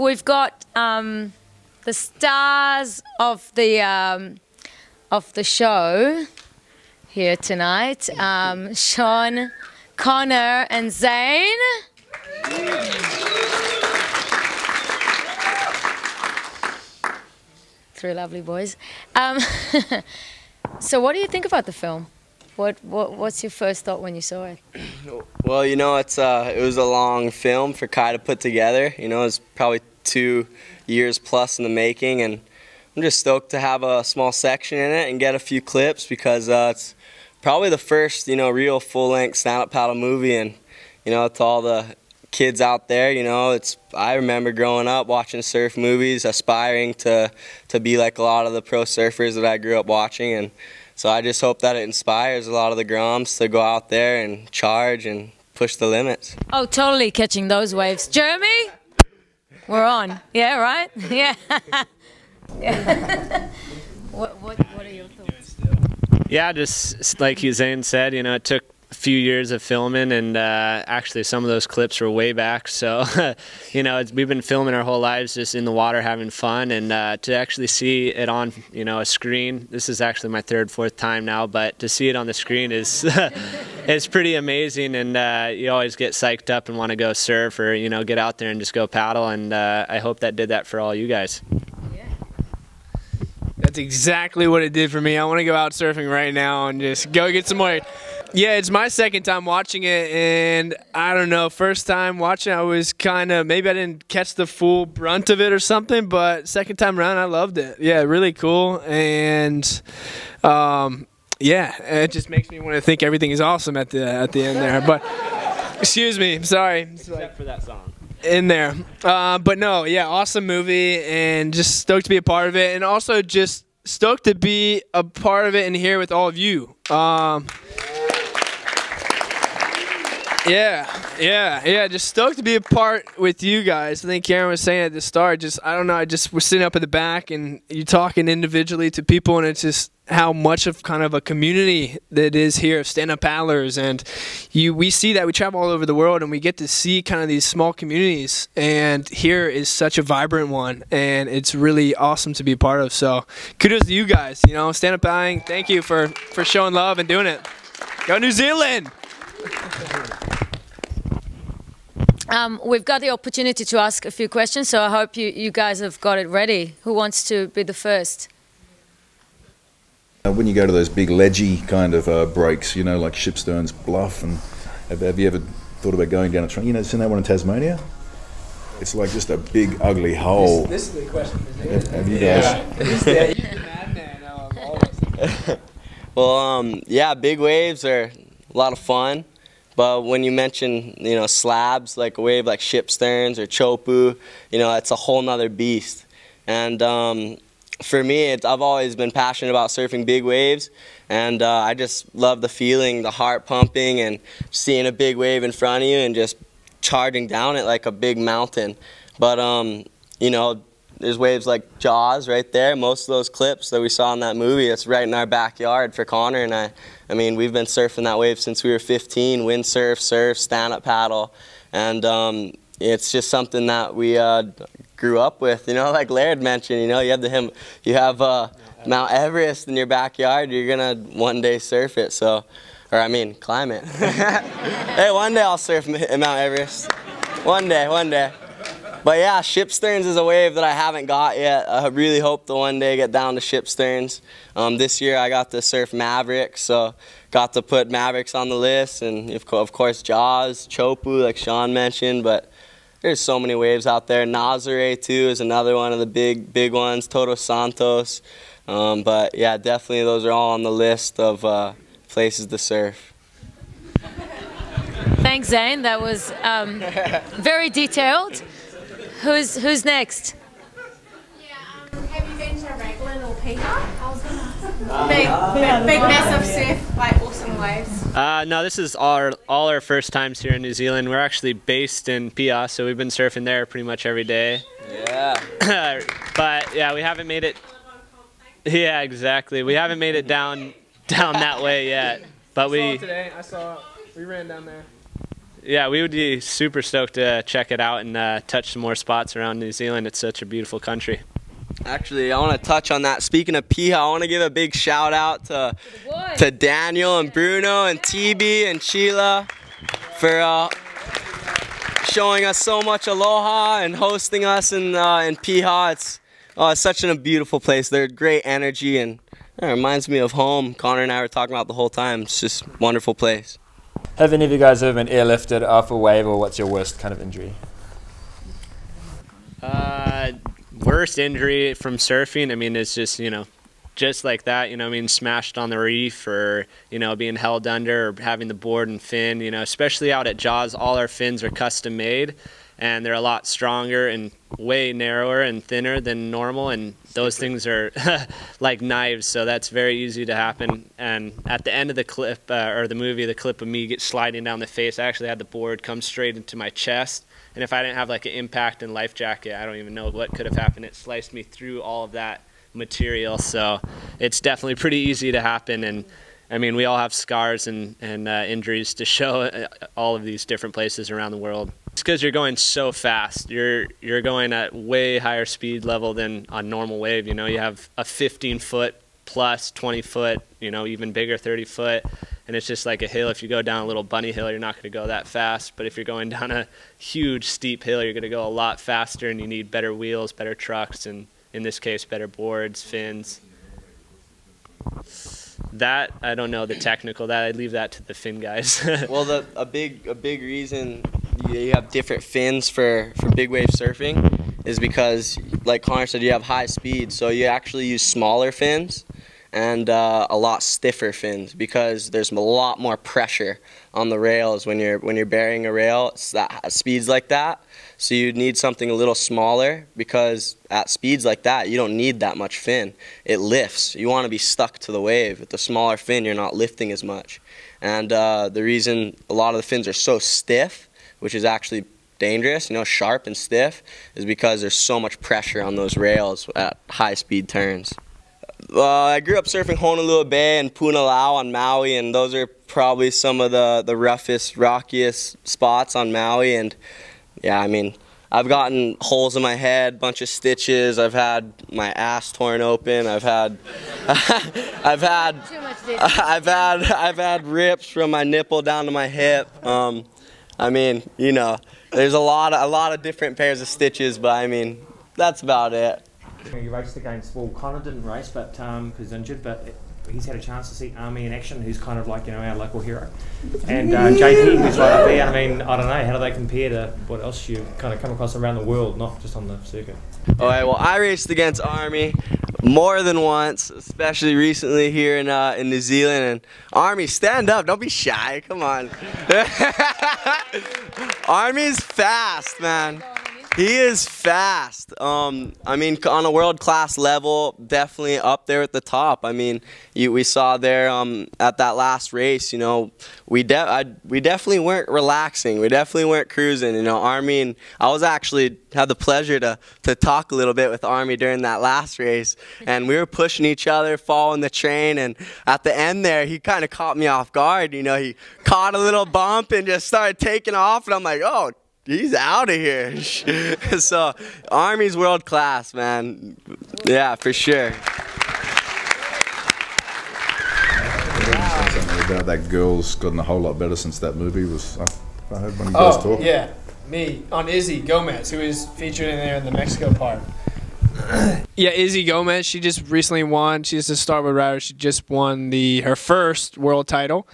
we've got the stars of the show here tonight. Sean, Connor, and Zane. Three lovely boys. So what do you think about the film? What's your first thought when you saw it? Well, you know, it was a long film for Kai to put together. You know, it was probably 2 years plus in the making, and I'm just stoked to have a small section in it and get a few clips because it's probably the first, you know, real full-length stand-up paddle movie. And, you know, to all the kids out there, you know, I remember growing up watching surf movies, aspiring to be like a lot of the pro surfers that I grew up watching. And so I just hope that it inspires a lot of the Groms to go out there and charge and push the limits. Oh, totally catching those waves. Jeremy? We're on. Yeah, right? Yeah. Yeah. What are your thoughts? Yeah, just like Zane said, you know, it took a few years of filming, and actually some of those clips were way back. So, you know, we've been filming our whole lives just in the water having fun, and to actually see it on, you know, a screen, this is actually my third, fourth time now, but to see it on the screen is it's pretty amazing, and you always get psyched up and want to go surf or, you know, get out there and just go paddle, and I hope that did that for all you guys. That's exactly what it did for me. I want to go out surfing right now and just go get some more. Yeah, it's my second time watching it, and I don't know, first time watching I was kind of, maybe I didn't catch the full brunt of it or something, but second time around I loved it. Yeah, really cool, and yeah, it just makes me want to think everything is awesome at the end there. But excuse me, sorry. Except for that song. In there. But no, yeah, awesome movie, and just stoked to be a part of it, and also just stoked to be a part of it and here with all of you. Yeah, just stoked to be a part with you guys. I think Karen was saying at the start, just, I don't know, we're sitting up at the back and you're talking individually to people, and it's just how much of kind of a community that is here of stand-up paddlers, and we see that. We travel all over the world and we get to see kind of these small communities, and here is such a vibrant one, and it's really awesome to be a part of. So kudos to you guys, you know, stand-up paddling. Thank you for showing love and doing it. Go New Zealand! We've got the opportunity to ask a few questions, so I hope you guys have got it ready. Who wants to be the first? When you go to those big ledgy kind of breaks, you know, like Shipsterns Bluff, and have you ever thought about going down a train? You know, seen that one in Tasmania? It's like just a big ugly hole. This is the question. Have you guys? Yeah. He's the madman of all of us. Well, yeah, big waves are a lot of fun. But when you mention, you know, slabs, like a wave like Shipsterns or Chopu, you know, it's a whole nother beast. And for me, I've always been passionate about surfing big waves, and I just love the feeling, the heart pumping, and seeing a big wave in front of you and just charging down it like a big mountain. But, you know, there's waves like Jaws right there. Most of those clips that we saw in that movie, it's right in our backyard for Connor and I. I mean, we've been surfing that wave since we were 15, windsurf, surf, stand-up paddle, and it's just something that we grew up with. You know, like Laird mentioned, you know, you have Mount Everest in your backyard, you're gonna one day surf it. So, or I mean, climb it. Hey, one day I'll surf Mount Everest. One day. But yeah, Shipsterns is a wave that I haven't got yet. I really hope to one day get down to Shipsterns. This year I got to surf Mavericks, so got to put Mavericks on the list, and of course Jaws, Chopu, like Sean mentioned, but there's so many waves out there. Nazare too is another one of the big ones, Todos Santos. But yeah, definitely those are all on the list of places to surf. Thanks, Zane. That was very detailed. Who's next? Yeah, have you been to Raglan or Peter? Big massive surf, like awesome waves. No, this is all our first times here in New Zealand. We're actually based in Pia, so we've been surfing there pretty much every day. Yeah. But yeah, we haven't made it. Yeah, exactly. We haven't made it down that way yet. But I saw it today. We ran down there. Yeah, we would be super stoked to check it out and touch some more spots around New Zealand. It's such a beautiful country. Actually, I want to touch on that. Speaking of Piha, I want to give a big shout out to Daniel and Bruno and TB and Sheila for showing us so much aloha and hosting us in Piha. It's such a beautiful place. They're great energy, and it reminds me of home. Connor and I were talking about the whole time. It's just a wonderful place. Have any of you guys ever been airlifted off a wave, or what's your worst kind of injury? Worst injury from surfing, I mean, it's just, you know, just like that, you know, I mean, smashed on the reef, or, you know, being held under, or having the board and fin, you know, especially out at Jaws, all our fins are custom made, and they're a lot stronger and way narrower and thinner than normal, and those things are like knives, so that's very easy to happen. And at the end of the clip, or the movie, the clip of me sliding down the face, I actually had the board come straight into my chest, and if I didn't have like an impact and life jacket, I don't even know what could have happened. It sliced me through all of that material, so it's definitely pretty easy to happen. And I mean, we all have scars and injuries to show all of these different places around the world. It's because you're going so fast. You're going at way higher speed level than a normal wave. You know, you have a 15-foot plus 20-foot, you know, even bigger 30-foot, and it's just like a hill. If you go down a little bunny hill, you're not going to go that fast. But if you're going down a huge steep hill, you're going to go a lot faster, and you need better wheels, better trucks, and in this case, better boards, fins. That, I don't know the technical, that I'd leave that to the fin guys. Well, a big reason you have different fins for big wave surfing is because, like Connor said, you have high speed, so you actually use smaller fins and a lot stiffer fins, because there's a lot more pressure on the rails when you're burying a rail. It's at speeds like that, so you need something a little smaller, because at speeds like that you don't need that much fin. It lifts. You want to be stuck to the wave. With the smaller fin, you're not lifting as much. And the reason a lot of the fins are so stiff, which is actually dangerous, you know, sharp and stiff, is because there's so much pressure on those rails at high speed turns. I grew up surfing Honolulu Bay and Punalau on Maui, and those are probably some of the roughest, rockiest spots on Maui. And yeah, I mean, I've gotten holes in my head, bunch of stitches. I've had my ass torn open. I've had rips from my nipple down to my hip. I mean, you know, there's a lot of different pairs of stitches, but I mean, that's about it. You raced against, well, Connor didn't race, but who's injured, but he's had a chance to see Army in action, who's kind of like, you know, our local hero. And JP, who's right up there. I mean, I don't know, how do they compare to what else you kind of come across around the world, not just on the circuit? All right, well, I raced against Army more than once, especially recently here in New Zealand. And Army, stand up, don't be shy, come on. Army's fast, man. He is fast. I mean, on a world-class level, definitely up there at the top. I mean, we saw there at that last race, you know, we definitely weren't relaxing. We definitely weren't cruising. You know, Army, and I was actually had the pleasure to talk a little bit with Army during that last race, and we were pushing each other, following the train, and at the end there, he kind of caught me off guard. You know, he caught a little bump and just started taking off, and I'm like, oh, he's out of here. So Army's world class, man. Yeah, for sure. Something about that girl's gotten a whole lot better since that movie was. I heard one of you guys talk. Yeah, me on Izzy Gomez, who is featured in there in the Mexico part. Yeah, Izzy Gomez, she just recently won. She's a Starboard rider. She just won her first world title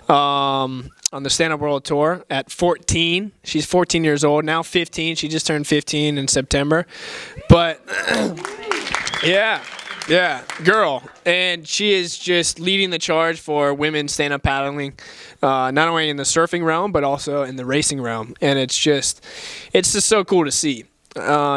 on the Stand-Up World Tour at 14. She's 14 years old, now 15. She just turned 15 in September. But, yeah, girl. And she is just leading the charge for women stand-up paddling, not only in the surfing realm, but also in the racing realm. And it's just so cool to see.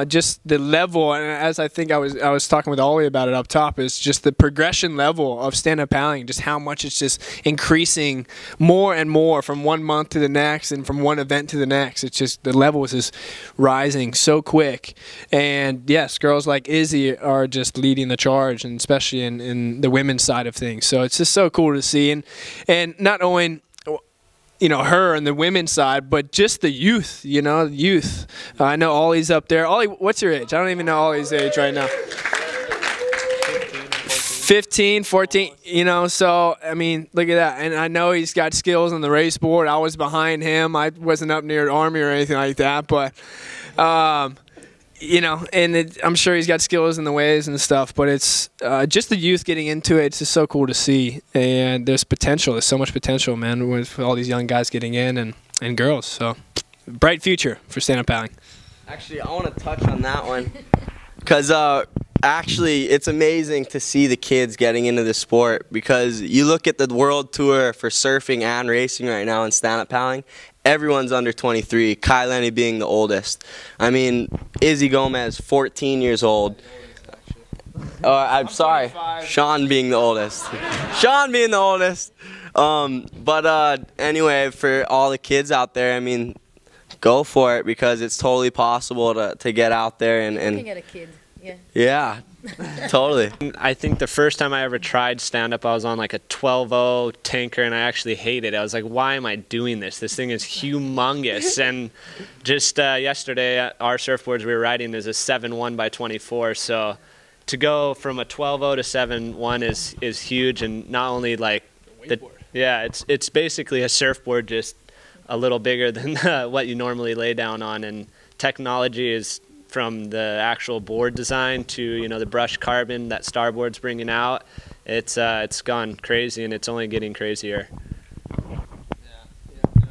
Just the level, and as I think I was talking with Ollie about it up top, is just the progression level of stand-up paddling, just how much it's just increasing more and more from one month to the next and from one event to the next. It's just the level is just rising so quick. And yes, girls like Izzy are just leading the charge, and especially in the women's side of things. So it's just so cool to see, and not only you know, her and the women's side, but just the youth, you know, youth. I know Ollie's up there. Ollie, what's your age? I don't even know Ollie's age right now. 15, 14, you know, so, I mean, look at that. And I know he's got skills on the race board. I was behind him. I wasn't up near Army or anything like that, but, you know, and I'm sure he's got skills in the waves and stuff, but it's just the youth getting into it. It's just so cool to see. And there's potential. There's so much potential, man, with all these young guys getting in and girls. So, bright future for stand-up paddling. Actually, I want to touch on that one because actually it's amazing to see the kids getting into the sport, because you look at the world tour for surfing and racing right now in stand-up paddling, everyone's under 23, Kai Lenny being the oldest. I mean, Izzy Gomez, 14 years old. I'm sorry, 25. Sean being the oldest. Sean being the oldest. Anyway, for all the kids out there, I mean, go for it, because it's totally possible to get out there and Looking at a kid. Yeah, totally. I think the first time I ever tried stand-up, I was on like a 12.0 tanker, and I actually hated it. I was like, why am I doing this? This thing is humongous. And just yesterday, our surfboards we were riding is a 7.1 by 24. So to go from a 12.0 to 7.1 is huge. And not only like it's basically a surfboard, just a little bigger than what you normally lay down on. And technology is, from the actual board design to, you know, the brushed carbon that Starboard's bringing out, it's gone crazy, and it's only getting crazier. Yeah,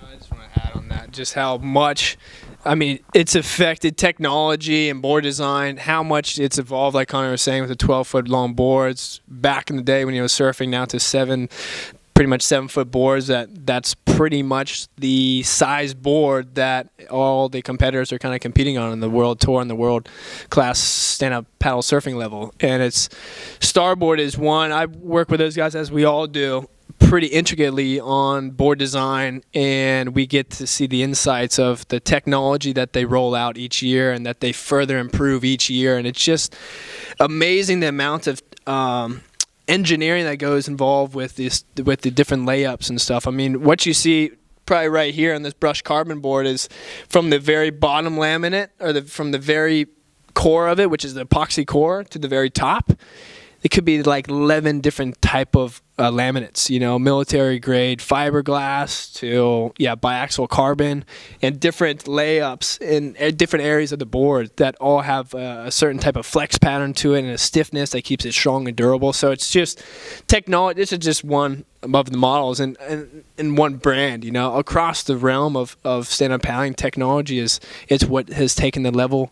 I just want to add on that just how much, I mean, it's affected technology and board design, how much it's evolved, like Connor was saying, with the 12-foot long boards back in the day when he was surfing, now to pretty much 7-foot boards. That's pretty much the size board that all the competitors are kind of competing on in the world tour and the world class stand-up paddle surfing level. And it's Starboard is one. I work with those guys, as we all do, pretty intricately on board design, and we get to see the insights of the technology that they roll out each year and that they further improve each year. And it's just amazing the amount of engineering that goes involved with the different layups and stuff. I mean, what you see probably right here on this brushed carbon board is from the very bottom laminate, or from the very core of it, which is the epoxy core, to the very top. It could be like 11 different type of laminates, you know, military grade fiberglass to biaxial carbon, and different layups in different areas of the board that all have a certain type of flex pattern to it and a stiffness that keeps it strong and durable. So it's just technology. This is just one of the models and one brand, you know, across the realm of stand-up paddling. Technology it's what has taken the level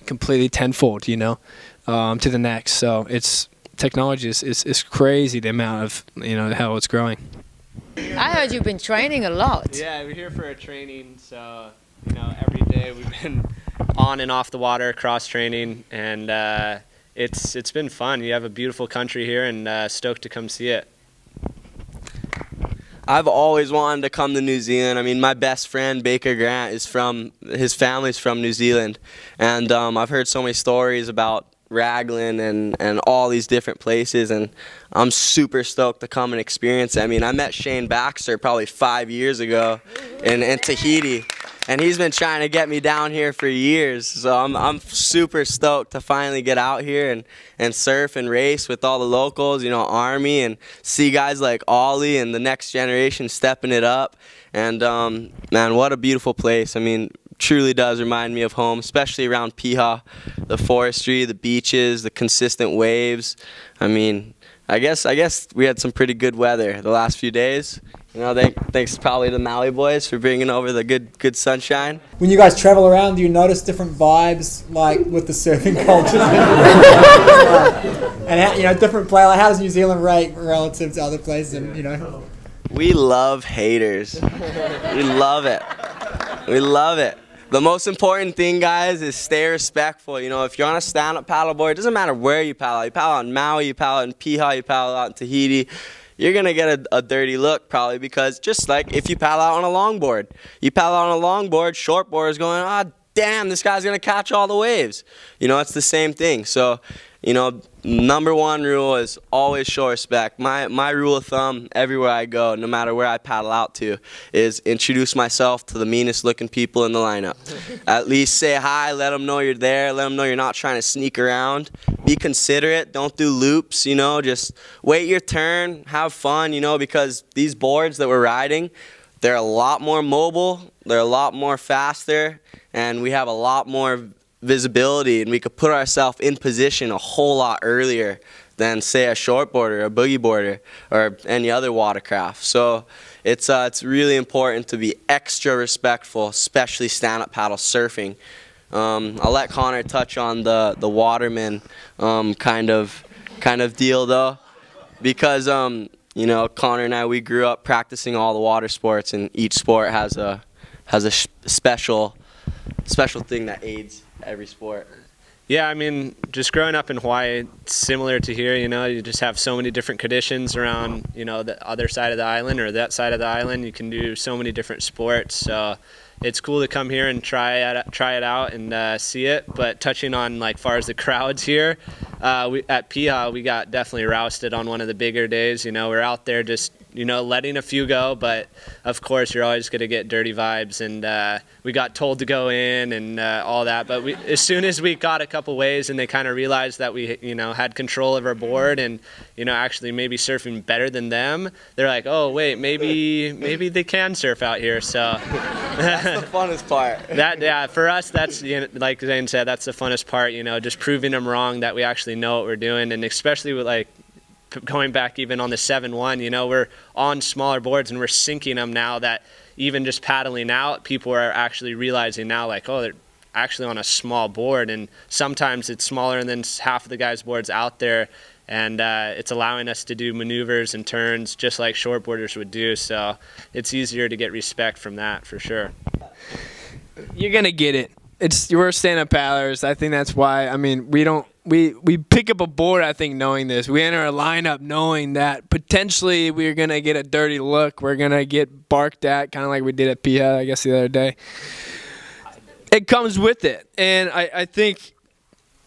completely tenfold, you know, to the next. So technology is crazy, the amount of, you know, how it's growing. I heard you've been training a lot. Yeah, we're here for a training, so, you know, every day we've been on and off the water, cross training, and it's been fun. You have a beautiful country here, and stoked to come see it. I've always wanted to come to New Zealand. I mean, my best friend Baker Grant his family's from New Zealand, and I've heard so many stories about Raglan and all these different places, and I'm super stoked to come and experience it. I mean, I met Shane Baxter probably 5 years ago in Tahiti, and he's been trying to get me down here for years. So I'm super stoked to finally get out here and surf and race with all the locals, you know, Army, and see guys like Ollie and the next generation stepping it up. And man, what a beautiful place. I mean, truly does remind me of home, especially around Piha, the forestry, the beaches, the consistent waves. I mean, I guess we had some pretty good weather the last few days. You know, thanks probably to Maui boys for bringing over the good sunshine. When you guys travel around, do you notice different vibes, like with the surfing culture? And how, you know, different play. Like, how does New Zealand rate relative to other places? And, you know, we love haters. We love it. We love it. The most important thing, guys, is stay respectful. You know, if you're on a stand-up paddleboard, it doesn't matter where you paddle. You paddle on Maui, you paddle in Piha, you paddle out in Tahiti, you're going to get a dirty look probably, because just like if you paddle out on a longboard. You paddle out on a longboard, shortboard is going, ah, damn, this guy's going to catch all the waves. You know, it's the same thing. So you know, #1 rule is always show respect. My rule of thumb everywhere I go, no matter where I paddle out to, is introduce myself to the meanest looking people in the lineup. At least say hi, let them know you're there, let them know you're not trying to sneak around. Be considerate, don't do loops, you know, just wait your turn, have fun, you know, because these boards that we're riding, they're a lot more mobile, they're a lot more faster, and we have a lot more visibility, and we could put ourselves in position a whole lot earlier than, say, a shortboarder, a boogie boarder, or any other watercraft. So it's really important to be extra respectful, especially stand-up paddle surfing. I'll let Connor touch on the waterman kind of deal though, because you know, Connor and I, we grew up practicing all the water sports, and each sport has a special thing that aids every sport. Yeah, I mean, just growing up in Hawaii, it's similar to here, you know, you just have so many different conditions around, you know, the other side of the island or that side of the island. You can do so many different sports, so it's cool to come here and try it out and see it. But touching on, like, far as the crowds here, at Piha, we got definitely rousted on one of the bigger days. You know, we're out there just, you know, letting a few go, but of course you're always going to get dirty vibes, and we got told to go in and all that, but as soon as we got a couple waves and they kind of realized that we, you know, had control of our board and, you know, actually maybe surfing better than them, they're like, oh wait, maybe they can surf out here. So that's the funnest part. Yeah, for us, that's, you know, like Zane said, that's the funnest part, you know, just proving them wrong that we actually know what we're doing. And especially with, like, going back even on the 7-1, you know, we're on smaller boards and we're sinking them now, that even just paddling out, people are actually realizing now, like, oh, they're actually on a small board, and sometimes it's smaller than half of the guys' boards out there, and it's allowing us to do maneuvers and turns just like shortboarders would do, so it's easier to get respect from that for sure. You're gonna get it. We're stand-up paddlers. I think that's why. I mean, we pick up a board, I think, knowing this. We enter a lineup knowing that potentially we're going to get a dirty look. We're going to get barked at, kind of like we did at Piha, I guess, the other day. It comes with it. And I think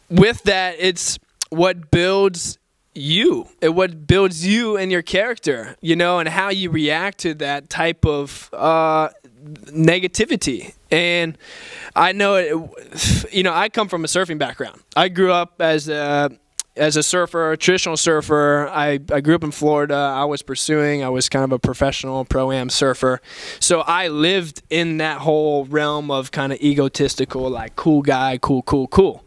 with that, it's what builds you. What builds you and your character, you know, and how you react to that type of negativity. And I know it, you know, I come from a surfing background. I grew up as a surfer, a traditional surfer. I grew up in Florida. I was kind of a professional pro-am surfer. So I lived in that whole realm of kind of egotistical, like, cool guy, cool.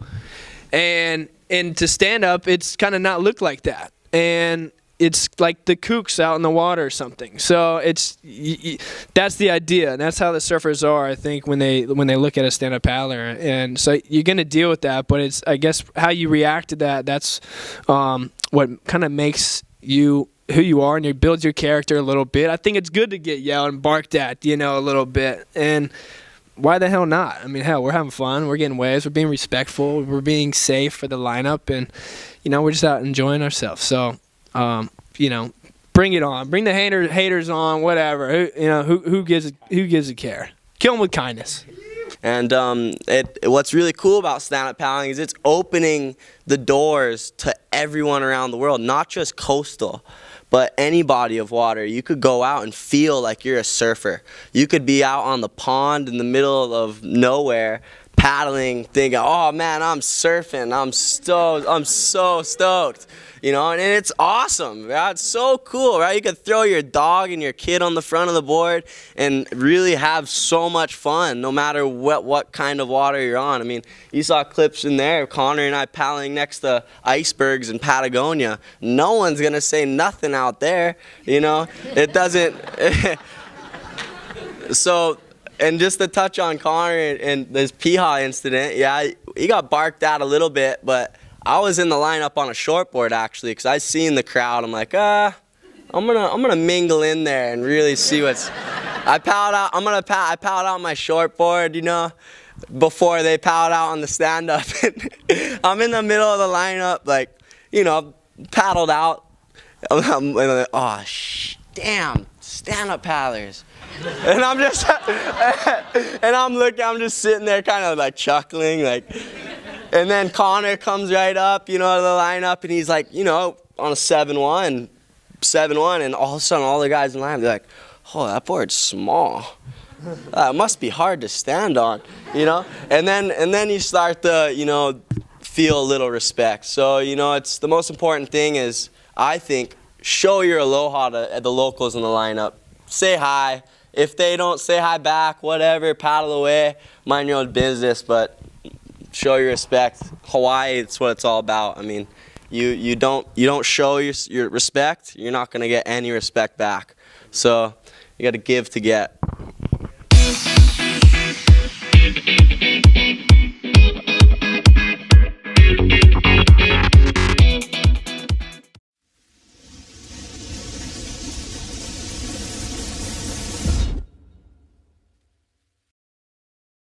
And to stand up, it's kind of not looked like that. And it's like the kooks out in the water or something. So that's the idea, and that's how the surfers are, I think, when they look at a stand-up paddler. And so you're gonna deal with that, but it's, I guess, how you react to that. That's what kind of makes you who you are, and it builds your character a little bit. I think it's good to get yelled and barked at, you know, a little bit. And why the hell not? I mean, hell, we're having fun. We're getting waves. We're being respectful. We're being safe for the lineup, and, you know, we're just out enjoying ourselves. So, you know, bring it on. Bring the haters on. Whatever. You know, who gives a care? Kill them with kindness. And what's really cool about stand-up paddling is it's opening the doors to everyone around the world, not just coastal, but any body of water. You could go out and feel like you're a surfer. You could be out on the pond in the middle of nowhere, paddling, thinking, oh man, I'm surfing, I'm so stoked, you know, and it's awesome, right? It's so cool, right? You could throw your dog and your kid on the front of the board and really have so much fun, no matter what kind of water you're on. I mean, you saw clips in there of Connor and I paddling next to icebergs in Patagonia. No one's gonna say nothing out there, you know. It doesn't. So. And just to touch on Connor and this Piha incident, yeah, he got barked at a little bit, but I was in the lineup on a shortboard actually, because I seen the crowd. I'm like, I'm gonna mingle in there and really see what's. I paddled out. I paddled out my shortboard, you know, before they paddled out on the stand-up. I'm in the middle of the lineup, like, you know, paddled out. I'm like, oh, damn, stand-up paddlers. And I'm just, and I'm just sitting there kind of like chuckling, like, And then Connor comes right up, you know, to the lineup, and he's like, you know, on a 7-1, and all of a sudden all the guys in line, they're like, oh, that board's small. It must be hard to stand on, you know? And then you start to, you know, feel a little respect. So, you know, it's the most important thing is, I think, show your aloha to the locals in the lineup. Say hi. If they don't say hi back, whatever, paddle away, mind your own business, but show your respect. Hawaii, it's what it's all about. I mean, you don't show your respect, you're not going to get any respect back. So you got to give to get.